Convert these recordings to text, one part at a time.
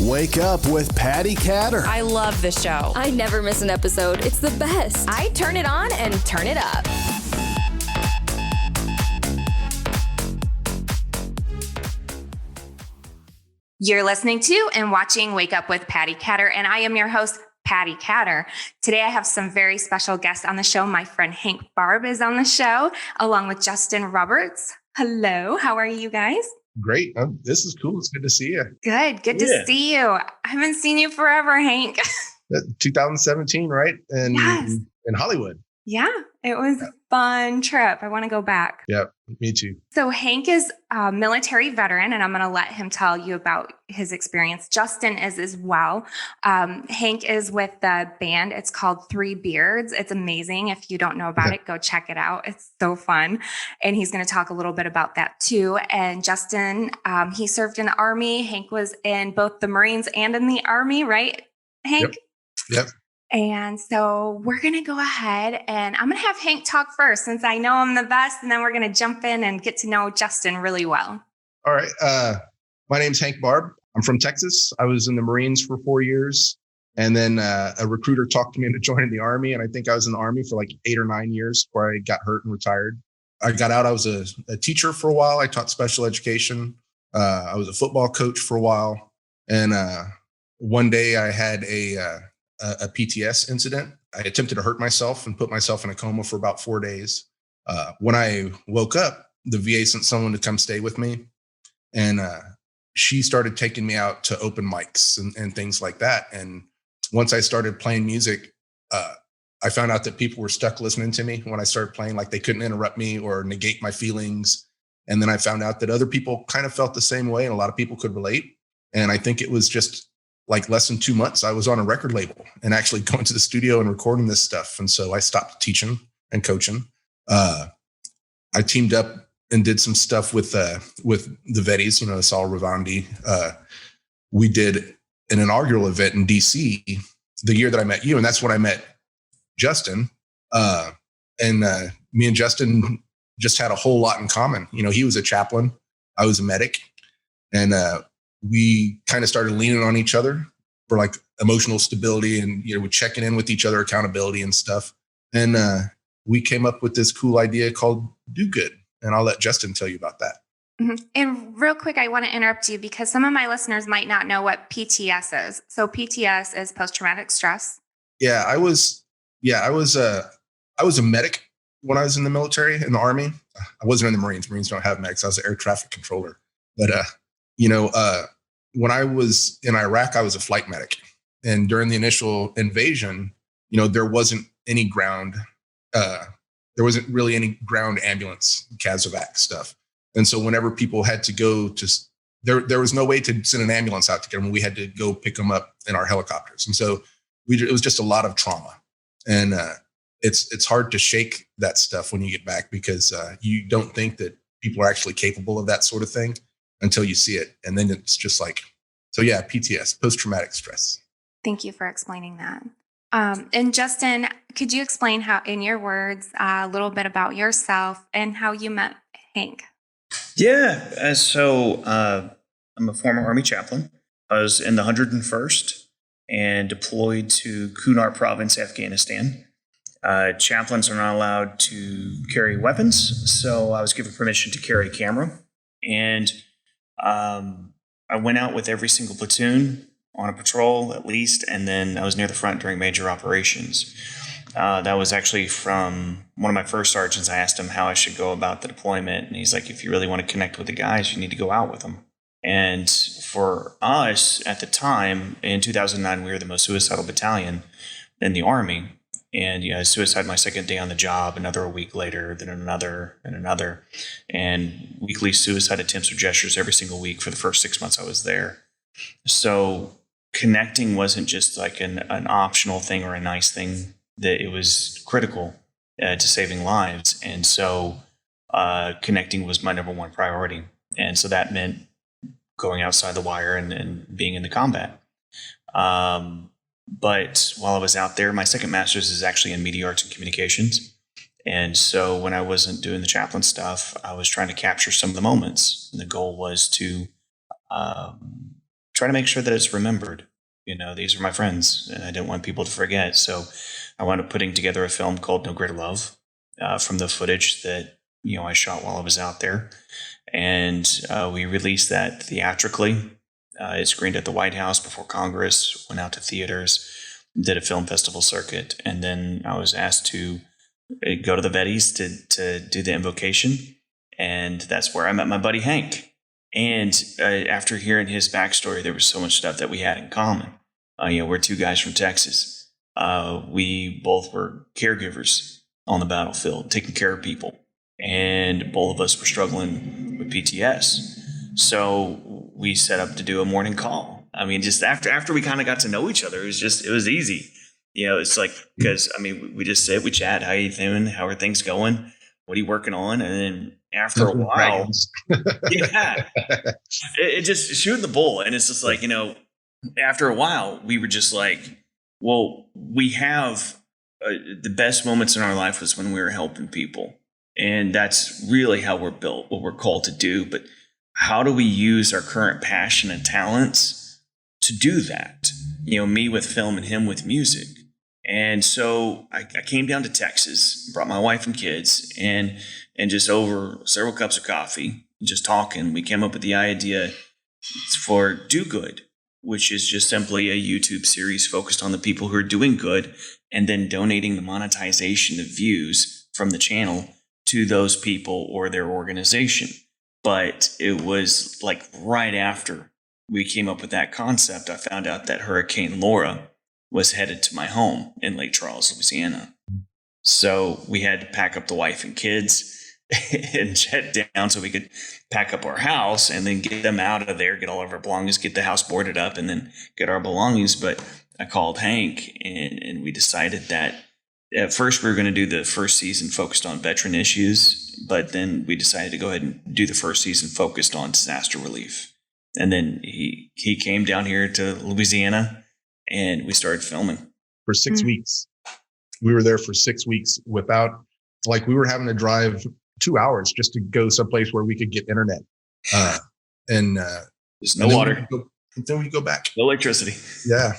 Wake Up with Patti Katter. I love the show. I never miss an episode. It's the best. I turn it on and turn it up. You're listening to and watching Wake Up with Patti Katter, and I am your host, Patti Katter. Today, I have some very special guests on the show. My friend Hank Barbe is on the show, along with Justin Roberts. Hello, how are you guys? Great. This is cool. It's good to see you. Good to see you. I haven't seen you forever, Hank. 2017, right? And yes. In Hollywood. Yeah, it was a fun trip. I want to go back. Yeah, me too. So Hank is a military veteran, and I'm going to let him tell you about his experience. Justin is as well. Hank is with the band. It's called Three Beards. It's amazing. If you don't know about it, go check it out. It's so fun. And he's going to talk a little bit about that too. And Justin, he served in the Army. Hank was in both the Marines and in the Army, right, Hank? Yep. And so we're going to go ahead and I'm going to have Hank talk first since I know him the best. And then we're going to jump in and get to know Justin really well. All right. My name's Hank Barbe. I'm from Texas. I was in the Marines for 4 years. And then a recruiter talked me into joining the Army. And I think I was in the Army for like 8 or 9 years before I got hurt and retired. I got out. I was a teacher for a while. I taught special education. I was a football coach for a while. And one day I had a PTS incident. I attempted to hurt myself and put myself in a coma for about 4 days. When I woke up, the VA sent someone to come stay with me. And she started taking me out to open mics and things like that. And once I started playing music, I found out that people were stuck listening to me when I started playing, like they couldn't interrupt me or negate my feelings. And then I found out that other people kind of felt the same way and a lot of people could relate. And I think it was just like less than 2 months, I was on a record label and actually going to the studio and recording this stuff. And so I stopped teaching and coaching. I teamed up and did some stuff with the Vetties, Saul Ravandi. We did an inaugural event in DC the year that I met you. And that's when I met Justin. And me and Justin just had a whole lot in common. He was a chaplain. I was a medic. And we kind of started leaning on each other for like emotional stability and, we're checking in with each other, accountability and stuff. And we came up with this cool idea called Do Good. And I'll let Justin tell you about that. Mm-hmm. And real quick, I want to interrupt you because some of my listeners might not know what PTS is. So PTS is post-traumatic stress. Yeah, I was a medic when I was in the military, in the Army. I wasn't in the Marines. Marines don't have medics. I was an air traffic controller. But, when I was in Iraq, I was a flight medic. And during the initial invasion, there wasn't any ground. There wasn't really any ground ambulance, CASEVAC stuff. And so whenever people had to go to, there was no way to send an ambulance out to get them. We had to go pick them up in our helicopters. And so it was just a lot of trauma. And it's hard to shake that stuff when you get back because you don't think that people are actually capable of that sort of thing until you see it. And then it's just like, so yeah, PTS, post-traumatic stress. Thank you for explaining that. And Justin, could you explain how, in your words, a little bit about yourself and how you met Hank? Yeah. So I'm a former Army chaplain. I was in the 101st and deployed to Kunar province, Afghanistan. Chaplains are not allowed to carry weapons, so I was given permission to carry a camera. And I went out with every single platoon on a patrol at least, and then I was near the front during major operations. That was actually from one of my first sergeants. I asked him how I should go about the deployment, and he's like, if you really want to connect with the guys, you need to go out with them. And for us at the time, in 2009, we were the most suicidal battalion in the Army. And I suicide my second day on the job, another a week later, then another and another. And weekly suicide attempts or gestures every single week for the first 6 months I was there. So connecting wasn't just like an optional thing or a nice thing, that it was critical to saving lives. And so connecting was my number one priority. And so that meant going outside the wire and being in the combat. But while I was out there, my second master's is actually in media arts and communications. And so when I wasn't doing the chaplain stuff, I was trying to capture some of the moments. And the goal was to try to make sure that it's remembered. These are my friends, and I didn't want people to forget. So I wound up putting together a film called No Greater Love from the footage that, I shot while I was out there. And we released that theatrically. It screened at the White House before Congress, went out to theaters, did a film festival circuit. And then I was asked to go to the Vettys to do the invocation. And that's where I met my buddy Hank. And after hearing his backstory, there was so much stuff that we had in common. We're two guys from Texas. We both were caregivers on the battlefield, taking care of people. And both of us were struggling with PTS. So we set up to do a morning call. I mean, just after we kind of got to know each other, it was easy. It's like, because, we just sit, we chat. How you doing? How are things going? What are you working on? And then after a while, it just shooting the bull. And it's just like, after a while, we were just like, well, we have the best moments in our life was when we were helping people. And that's really how we're built, what we're called to do. But how do we use our current passion and talents to do that? Me with film and him with music. And so I came down to Texas, brought my wife and kids, and just over several cups of coffee, just talking, we came up with the idea for Do Good, which is just simply a YouTube series focused on the people who are doing good and then donating the monetization of views from the channel to those people or their organization. But it was like right after we came up with that concept, I found out that Hurricane Laura was headed to my home in Lake Charles, Louisiana. So we had to pack up the wife and kids and jet down so we could pack up our house and then get them out of there, get all of our belongings, get the house boarded up, and then get our belongings. But I called Hank and we decided that at first we were going to do the first season focused on veteran issues, but then we decided to go ahead and do the first season focused on disaster relief. And then he came down here to Louisiana and we started filming. For 6 weeks. We were there for 6 weeks without, we were having to drive 2 hours just to go someplace where we could get internet. There's no water. Then we go back. No electricity. Yeah.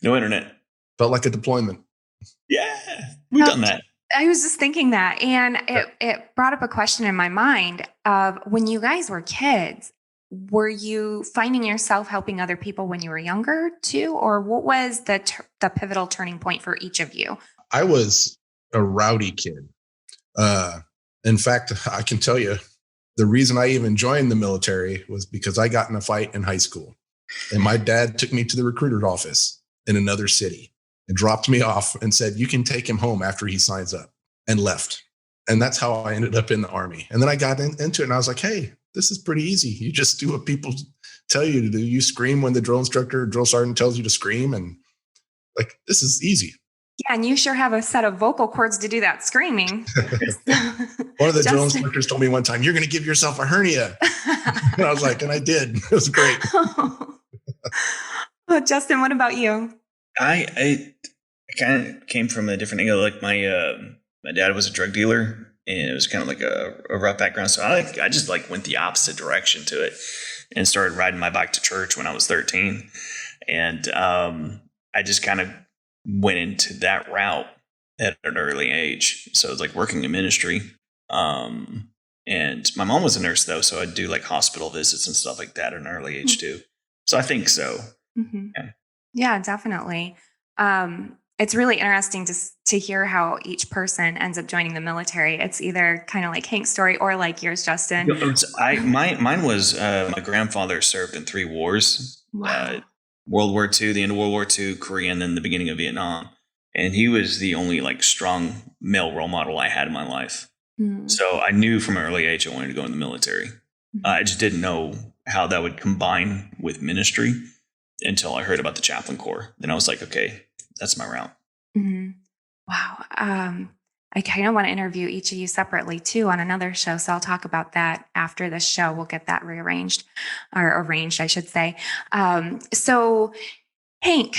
No internet. Felt like a deployment. Yeah. We've done that. I was just thinking that. And it brought up a question in my mind of when you guys were kids, were you finding yourself helping other people when you were younger too? Or what was the pivotal turning point for each of you? I was a rowdy kid. In fact, I can tell you the reason I even joined the military was because I got in a fight in high school. And my dad took me to the recruiter's office in another city and dropped me off and said, you can take him home after he signs up, and left. And that's how I ended up in the Army. And then I got into it and I was like, hey, this is pretty easy. You just do what people tell you to do. You scream when the drill instructor or drill sergeant tells you to scream. And this is easy. Yeah, and you sure have a set of vocal cords to do that screaming. One of the drill instructors told me one time, you're going to give yourself a hernia. And I was like, and I did. It was great. Well, Justin, what about you? I kind of came from a different angle. Like my dad was a drug dealer, and it was kind of like a rough background. So I just went the opposite direction to it and started riding my bike to church when I was 13. And I just kind of went into that route at an early age. So it was working in ministry. And my mom was a nurse though, so I'd do hospital visits and stuff like that at an early age too. So I think so. Mm-hmm. Yeah, definitely. It's really interesting to hear how each person ends up joining the military. It's either kind of like Hank's story or like yours, Justin. Mine was my grandfather served in 3 wars. Wow. World War II, the end of World War II, Korea, and then the beginning of Vietnam. And he was the only strong male role model I had in my life. Mm. So I knew from an early age I wanted to go in the military. I just didn't know how that would combine with ministry until I heard about the chaplain corps. Then I was like, okay, that's my route. Mm-hmm. Wow. I kind of want to interview each of you separately too on another show. So I'll talk about that after the show. We'll get that rearranged or arranged, I should say. So Hank,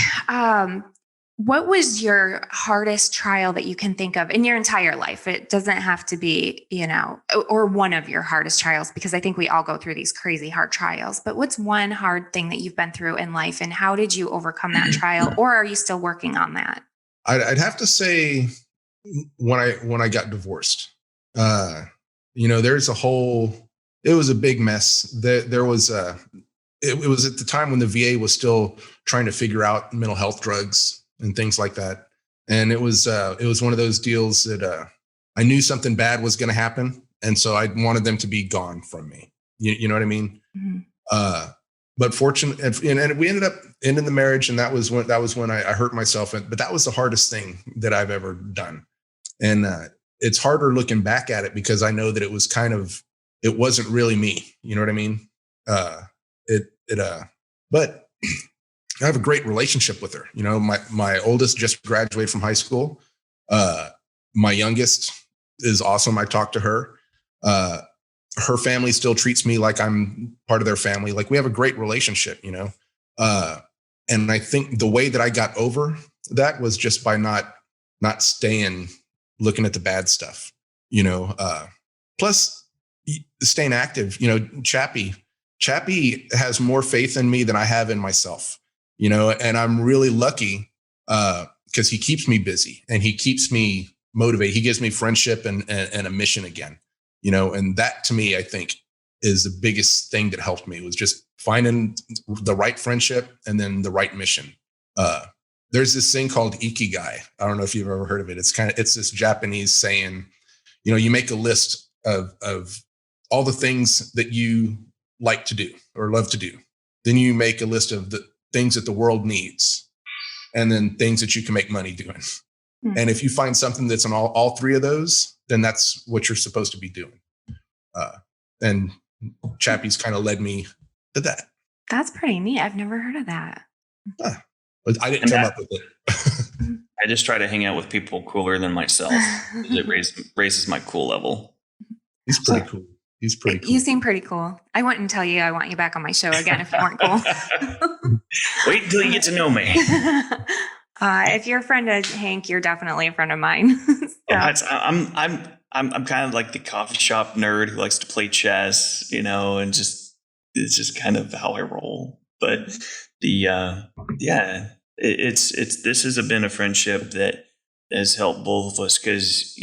What was your hardest trial that you can think of in your entire life? It doesn't have to be, or one of your hardest trials, because I think we all go through these crazy hard trials. But what's one hard thing that you've been through in life, and how did you overcome that trial, or are you still working on that? I'd have to say when I got divorced. There's it was a big mess. There was it was at the time when the VA was still trying to figure out mental health drugs and things like that. And it was one of those deals that I knew something bad was going to happen. And so I wanted them to be gone from me. You know what I mean? Mm-hmm. But fortunately, and we ended up ending the marriage. And that was when I hurt myself. But that was the hardest thing that I've ever done. And it's harder looking back at it because I know that it was it wasn't really me. You know what I mean? But I have a great relationship with her. My oldest just graduated from high school. My youngest is awesome. I talk to her. Her family still treats me like I'm part of their family. Like we have a great relationship, and I think the way that I got over that was just by not staying looking at the bad stuff, plus staying active. Chappie has more faith in me than I have in myself. And I'm really lucky because he keeps me busy and he keeps me motivated. He gives me friendship and a mission again, and that to me, I think is the biggest thing that helped me was just finding the right friendship and then the right mission. There's this thing called ikigai. I don't know if you've ever heard of it. It's this Japanese saying, you make a list of all the things that you like to do or love to do. Then you make a list of the things that the world needs, and then things that you can make money doing. Mm-hmm. And if you find something that's on all three of those, then that's what you're supposed to be doing. And Chappie's kind of led me to that. That's pretty neat. I've never heard of that. But I didn't come up with it. I just try to hang out with people cooler than myself. It raises my cool level. He's pretty cool. He's pretty cool. You seem pretty cool. I wouldn't tell you I want you back on my show again if you weren't cool. Wait until you get to know me. If you're a friend of Hank, you're definitely a friend of mine. I'm kind of like the coffee shop nerd who likes to play chess, and it's just kind of how I roll. But this has been a friendship that has helped both of us because,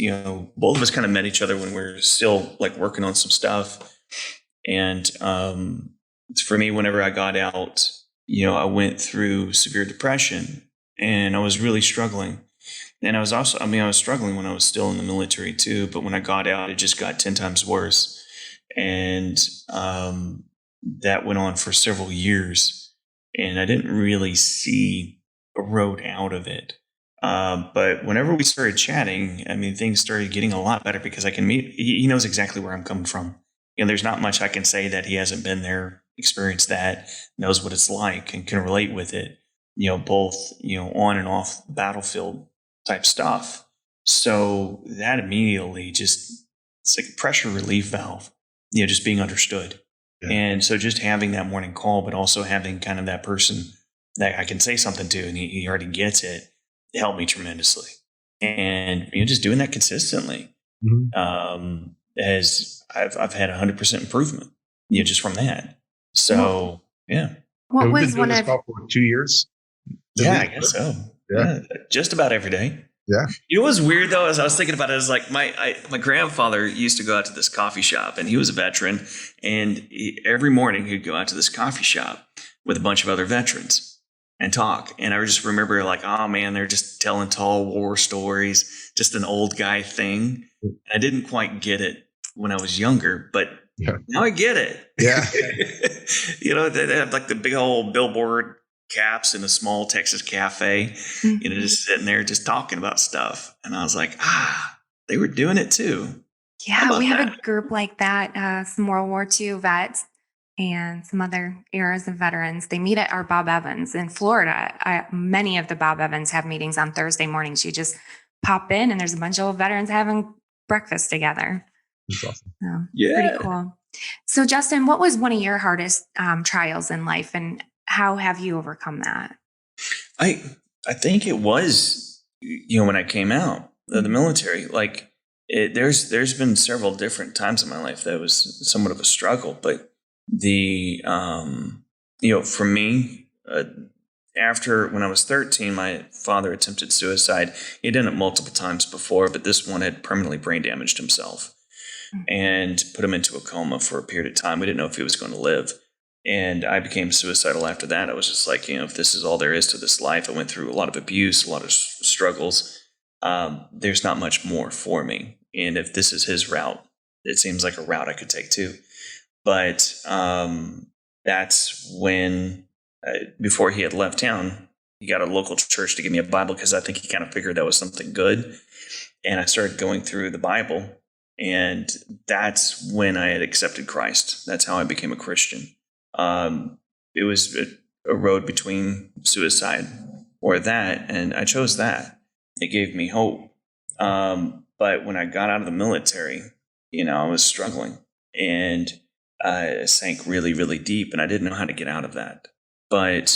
both of us kind of met each other when we were still like working on some stuff. And for me, whenever I got out, I went through severe depression and I was really struggling. And I was struggling when I was still in the military too. But when I got out, it just got 10 times worse. And that went on for several years. And I didn't really see a road out of it. But whenever we started chatting, things started getting a lot better because I can he knows exactly where I'm coming from. There's not much I can say that he hasn't been there, experienced that, knows what it's like and can relate with it, both, on and off the battlefield type stuff. So that immediately it's like a pressure relief valve, just being understood. Yeah. And so just having that morning call, but also having kind of that person that I can say something to and he already gets it, helped me tremendously. And just doing that consistently, as I've had 100% improvement, just from that. So yeah. What was one of for 2 years? Yeah, I guess so. Yeah, just about every day. Yeah. What was weird though, as I was thinking about it, is like my grandfather used to go out to this coffee shop, and he was a veteran, and every morning he'd go out to this coffee shop with a bunch of other veterans and talk. And I just remember like, oh man, they're just telling tall war stories, just an old guy thing. I didn't quite get it when I was younger, but now I get it. Yeah. They have like the big old billboard caps in a small Texas cafe, just sitting there just talking about stuff. And I was like, they were doing it too. Yeah, we have a group like that, some World War II vets and some other eras of veterans. They meet at our Bob Evans in Florida. Many of the Bob Evans have meetings on Thursday mornings. You just pop in and there's a bunch of old veterans having breakfast together. That's awesome. So, pretty cool. So Justin, what was one of your hardest trials in life, and how have you overcome that? I I think it was, when I came out of the military, like there's been several different times in my life that was somewhat of a struggle, but for me, after when I was 13, my father attempted suicide. He had done it multiple times before, but this one had permanently brain damaged himself and put him into a coma for a period of time. We didn't know if he was going to live. And I became suicidal after that. I was just like, if this is all there is to this life, I went through a lot of abuse, a lot of struggles. There's not much more for me. And if this is his route, it seems like a route I could take too. But that's when, before he had left town, he got a local church to give me a Bible because I think he kind of figured that was something good. And I started going through the Bible. And that's when I had accepted Christ. That's how I became a Christian. It was a road between suicide or that, and I chose that. It gave me hope. But when I got out of the military, I was struggling and I sank really, really deep, and I didn't know how to get out of that. But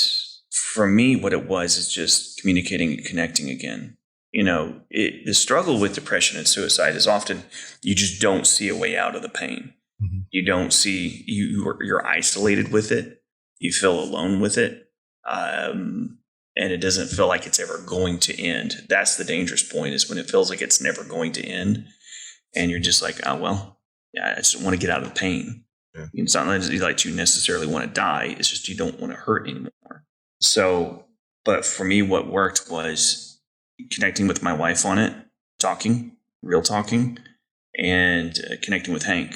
for me, what it was is just communicating and connecting again. The struggle with depression and suicide is often you just don't see a way out of the pain. You don't see, you're isolated with it. You feel alone with it. And it doesn't feel like it's ever going to end. That's the dangerous point, is when it feels like it's never going to end. And you're just like, oh, well, yeah, I just want to get out of the pain. Yeah. It's not like you necessarily want to die. It's just you don't want to hurt anymore. So, but for me, what worked was connecting with my wife on it, real talking, and connecting with Hank,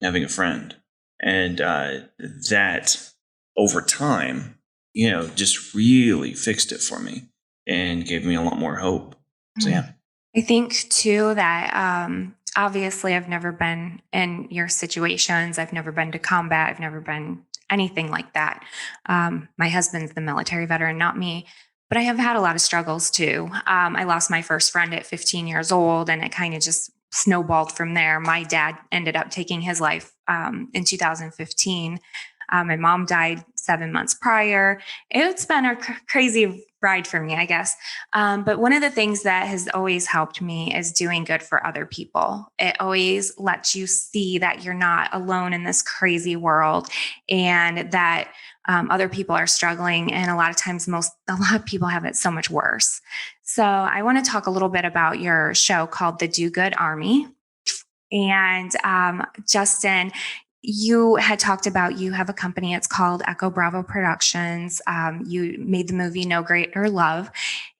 having a friend. And that over time, just really fixed it for me and gave me a lot more hope. So, yeah. I think too that obviously I've never been in your situations. I've never been to combat. I've never been anything like that. My husband's the military veteran, not me. But I have had a lot of struggles too. I lost my first friend at 15 years old, and it kind of just snowballed from there. My dad ended up taking his life in 2015. My mom died 7 months prior. It's been a crazy ride for me, I guess. But one of the things that has always helped me is doing good for other people. It always lets you see that you're not alone in this crazy world, and that other people are struggling. And a lot of times, a lot of people have it so much worse. So I want to talk a little bit about your show called The Do Good Army. And Justin, you had talked about, you have a company, it's called Echo Bravo Productions. You made the movie No Greater Love.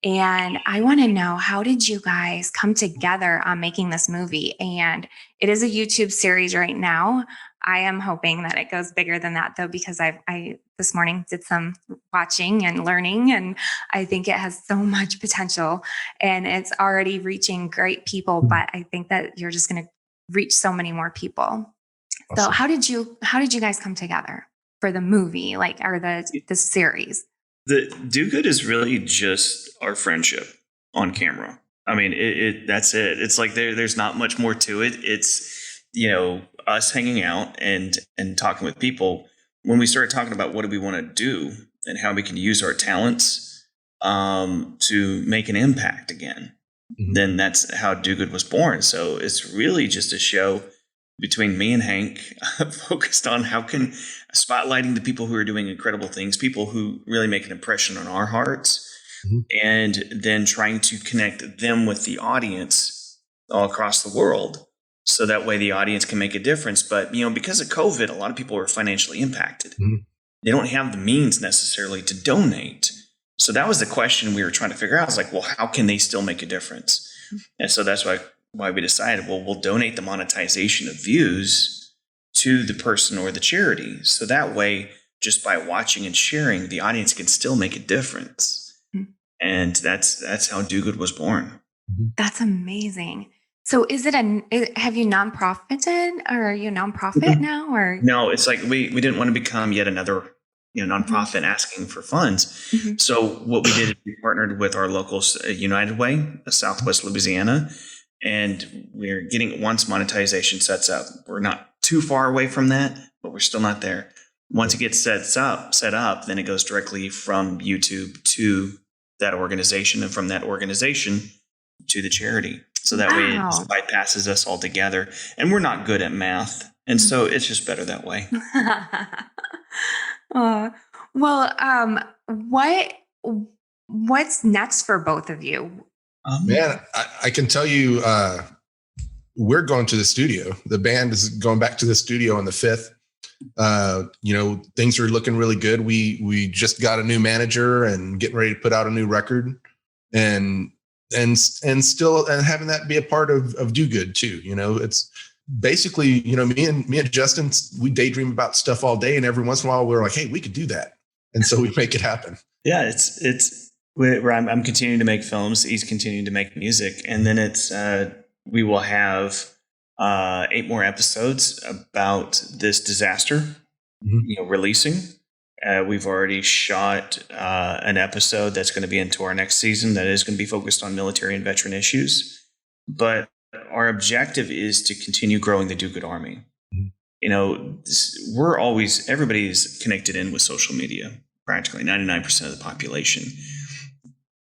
And I want to know, how did you guys come together on making this movie? And it is a YouTube series right now. I am hoping that it goes bigger than that, though, because I this morning did some watching and learning, and I think it has so much potential, and it's already reaching great people, but I think that you're just going to reach so many more people. Awesome. So how did you guys come together for the movie, or the series? The Do Good is really just our friendship on camera. I mean, that's it. It's like there's not much more to it. It's, us hanging out and talking with people. When we started talking about what do we want to do and how we can use our talents to make an impact again, then that's how Do Good was born. So it's really just a show between me and Hank, focused on how can spotlighting the people who are doing incredible things, people who really make an impression on our hearts, and then trying to connect them with the audience all across the world. So that way the audience can make a difference. But, because of COVID, a lot of people are financially impacted. They don't have the means necessarily to donate. So that was the question we were trying to figure out. I was like, well, how can they still make a difference? And so that's why we decided, well, we'll donate the monetization of views to the person or the charity. So that way, just by watching and sharing, the audience can still make a difference. And that's how Do Good was born. That's amazing. So have you nonprofited, or are you a nonprofit now? Or no, it's like we didn't want to become yet another nonprofit asking for funds. So what we did is we partnered with our local United Way, Southwest Louisiana, and we're getting, once monetization sets up, we're not too far away from that, but we're still not there. Once it gets set up, then it goes directly from YouTube to that organization, and from that organization to the charity. So that way it just bypasses us altogether. And we're not good at math. And so it's just better that way. What's next for both of you? Man, I can tell you, we're going to the studio. The band is going back to the studio on the 5th. Things are looking really good. We just got a new manager and getting ready to put out a new record, and still having that be a part of Do Good too. It's basically, me and Justin, we daydream about stuff all day, and every once in a while we're like, hey, we could do that. And so we make it happen. Yeah, it's where I'm continuing to make films. He's continuing to make music. And then we will have 8 more episodes about this disaster, releasing. We've already shot an episode that's going to be into our next season that is going to be focused on military and veteran issues. But our objective is to continue growing the Do Good Army. Everybody is connected in with social media, practically 99% of the population.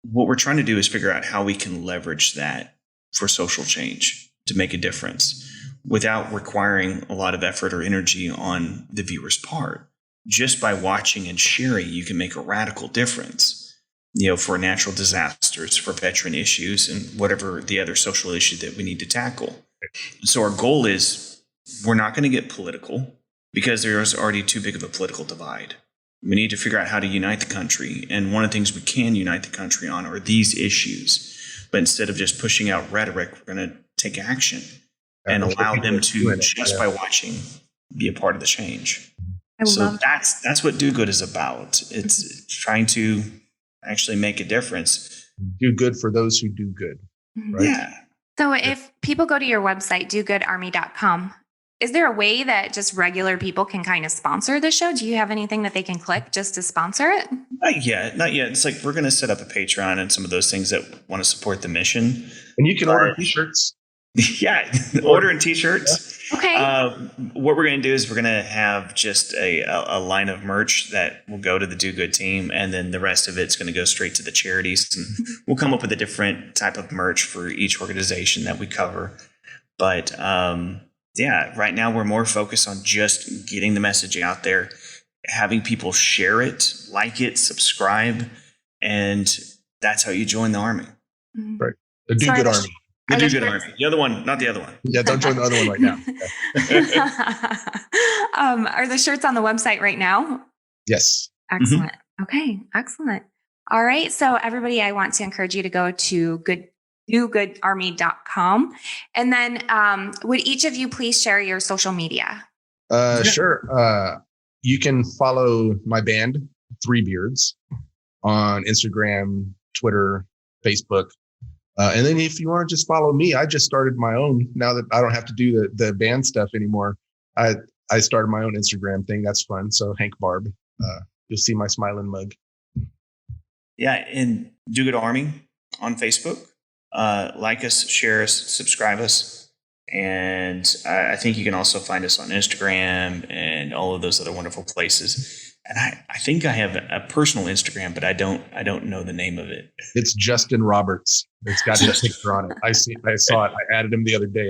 What we're trying to do is figure out how we can leverage that for social change to make a difference without requiring a lot of effort or energy on the viewer's part. Just by watching and sharing, you can make a radical difference, for natural disasters, for veteran issues, and whatever the other social issue that we need to tackle. So our goal is we're not going to get political because there is already too big of a political divide. We need to figure out how to unite the country. And one of the things we can unite the country on are these issues. But instead of just pushing out rhetoric, we're going to take action and allow them to, just by watching, be a part of the change. So that's what Do Good is about. It's trying to actually make a difference. Do good for those who do good. Right? Yeah. So if people go to your website, dogoodarmy.com, is there a way that just regular people can kind of sponsor the show? Do you have anything that they can click just to sponsor it? Not yet. It's like we're going to set up a Patreon and some of those things that want to support the mission. And you can order t-shirts. Yeah, ordering t-shirts. Okay. What we're going to do is we're going to have just a line of merch that will go to the Do Good team, and then the rest of it's going to go straight to the charities. And we'll come up with a different type of merch for each organization that we cover. But right now we're more focused on just getting the message out there, having people share it, like it, subscribe, and that's how you join the Army. Right. The Do Good Army. The Do Good Army. The other one, not the other one. Yeah, don't join the other one right now. Are the shirts on the website right now? Yes. Excellent. Okay, excellent. All right. So everybody, I want to encourage you to go to dogoodarmy.com. And then would each of you please share your social media? Sure. You can follow my band, 3 Beards, on Instagram, Twitter, Facebook. And then if you want to just follow me, I just started my own. Now that I don't have to do the band stuff anymore, I started my own Instagram thing. That's fun. So Hank Barbe, you'll see my smiling mug. Yeah, and Do Good Army on Facebook. Like us, share us, subscribe us. And I think you can also find us on Instagram and all of those other wonderful places. And I think I have a personal Instagram, but I don't know the name of it. It's Justin Roberts. It's got his picture on it. I saw it. I added him the other day.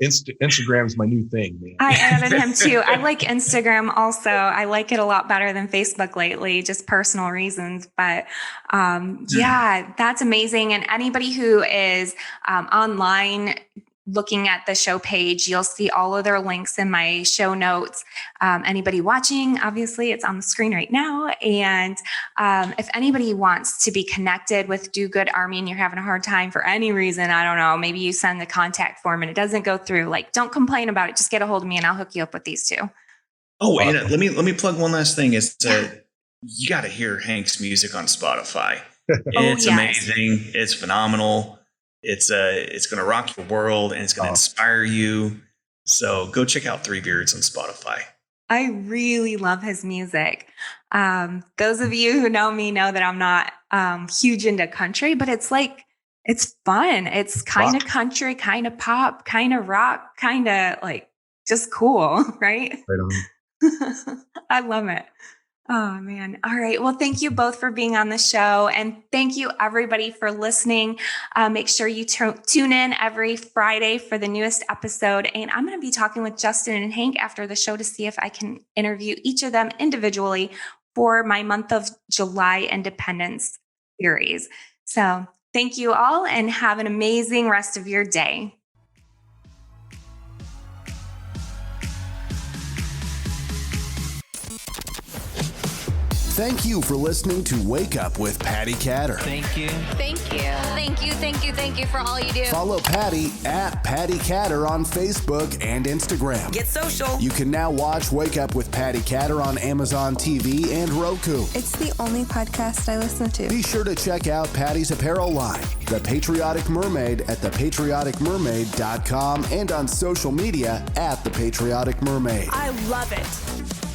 Instagram's my new thing, man. I added him too. I like Instagram also. I like it a lot better than Facebook lately, just personal reasons. But that's amazing. And anybody who is online looking at the show page, you'll see all of their links in my show notes. Anybody watching, obviously it's on the screen right now. And if anybody wants to be connected with Do Good Army and you're having a hard time for any reason, I don't know, maybe you send the contact form and it doesn't go through, don't complain about it. Just get a hold of me and I'll hook you up with these 2. Oh, and let me plug one last thing. Is you got to hear Hank's music on Spotify. It's amazing. It's phenomenal. It's going to rock your world and it's going to inspire you. So go check out 3 Beards on Spotify. I really love his music. Those of you who know me know that I'm not huge into country, but it's fun. It's kind of country, kind of pop, kind of rock, kind of just cool, right? Right on. I love it. Oh, man. All right. Well, thank you both for being on the show. And thank you, everybody, for listening. Make sure you tune in every Friday for the newest episode. And I'm going to be talking with Justin and Hank after the show to see if I can interview each of them individually for my month of July Independence series. So thank you all and have an amazing rest of your day. Thank you for listening to Wake Up with Patti Katter. Thank you. Thank you. Thank you, thank you, thank you for all you do. Follow Patti at Patti Katter on Facebook and Instagram. Get social. You can now watch Wake Up with Patti Katter on Amazon TV and Roku. It's the only podcast I listen to. Be sure to check out Patti's apparel line, The Patriotic Mermaid, at thepatrioticmermaid.com and on social media at The Patriotic Mermaid. I love it.